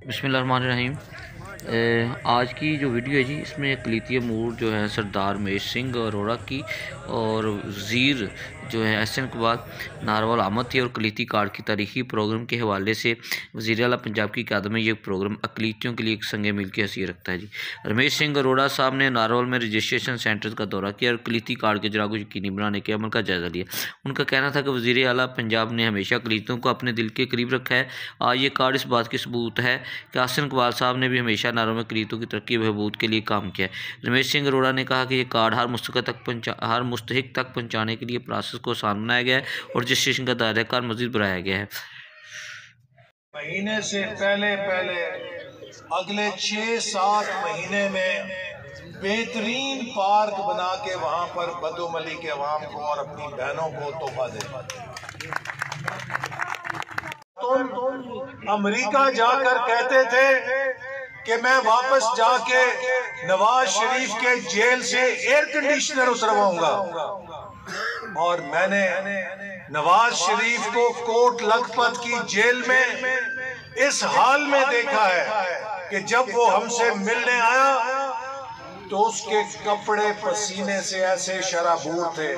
بسم اللہ الرحمن الرحیم۔ آج کی جو ویڈیو ہے جی، اس میں اقلیتی امور جو ہے سردار مہیش سنگھ اروڑہ کی اور وزیر جو ہے احسن اقبال ناروال آمد تھی، اور اقلیتی کارڈ کی تاریخی پروگرام کے حوالے سے وزیر اعلیٰ پنجاب کی قیادت میں یہ پروگرام اقلیتیوں کے لیے ایک سنگ میل کی حیثیت رکھتا ہے جی۔ مہیش سنگھ اروڑہ صاحب نے ناروال میں رجسٹریشن سینٹر کا دورہ کیا اور اقلیتی کارڈ کے اجرا کو یقینی بنانے کے عمل کا جائزہ لیا۔ ان کا کہنا تھا کہ وزیر اعلیٰ پنجاب نے ہمیشہ اقلیتوں کو اپنے دل کے قریب رکھا ہے۔ آج یہ کارڈ اس بات کی ثبوت ہے کہ احسن اقبال صاحب نے بھی ہمیشہ ناروال میں اقلیتوں کی ترقی و بہبود کے لیے کام کیا ہے۔ مہیش سنگھ اروڑہ نے کہا کہ یہ کارڈ ہر مستحق تک پہنچانے کے لیے پروسیس کو آسان بنایا گیا ہے اور رجسٹریشن کا دائرہ کار مزید بڑھایا گیا ہے۔ مہینے سے پہلے اگلے 6-7 مہینے میں بہترین پارک بنا کے وہاں پر بدو ملی کے عوام کو اور اپنی بہنوں کو تحفہ دے۔ تم امریکہ جا کر کہتے تھے کہ میں واپس جا کے نواز شریف کے جیل سے ایئر کنڈیشنر اترواؤں گا، اور میں نے نواز شریف کو کوٹ لکھپت کی جیل میں اس حال میں دیکھا ہے کہ جب وہ ہم سے ملنے آیا تو اس کے کپڑے پسینے سے ایسے شرابور تھے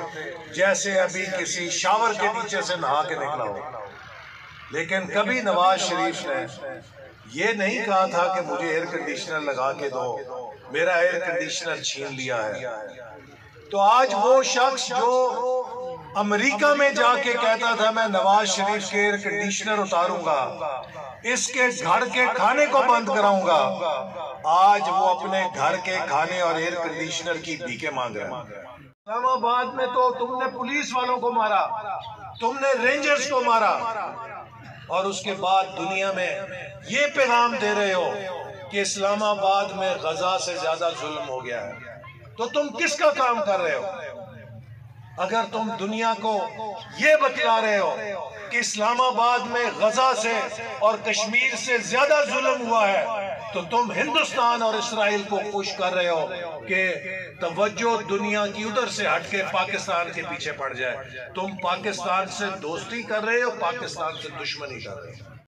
جیسے ابھی کسی شاور کے نیچے سے نہا کے نکلا ہو۔ لیکن کبھی نواز شریف نے یہ نہیں کہا تھا کہ مجھے ایئر کنڈیشنر لگا کے دو، میرا ایئر کنڈیشنر چھین لیا ہے۔ تو آج وہ شخص جو امریکہ میں جا کے کہتا تھا میں نواز شریف کے ایئر کنڈیشنر اتاروں گا، اس کے گھر کے کھانے کو بند کراؤں گا، آج وہ اپنے گھر کے کھانے اور ایئر کنڈیشنر کی بھیکیں مانگ رہے ہیں۔ اسلام آباد میں تو تم نے پولیس والوں کو مارا، تم نے رینجرز کو مارا، اور اس کے بعد دنیا میں یہ پیغام دے رہے ہو کہ اسلام آباد میں غزہ سے زیادہ ظلم ہو گیا ہے۔ تو تم کس کا کام کر رہے ہو؟ اگر تم دنیا کو یہ بتلا رہے ہو کہ اسلام آباد میں غزہ سے اور کشمیر سے زیادہ ظلم ہوا ہے، تو تم ہندوستان اور اسرائیل کو خوش کر رہے ہو کہ توجہ دنیا کی ادھر سے ہٹ کے پاکستان کے پیچھے پڑ جائے۔ تم پاکستان سے دوستی کر رہے ہو، پاکستان سے دشمنی کر رہے ہو۔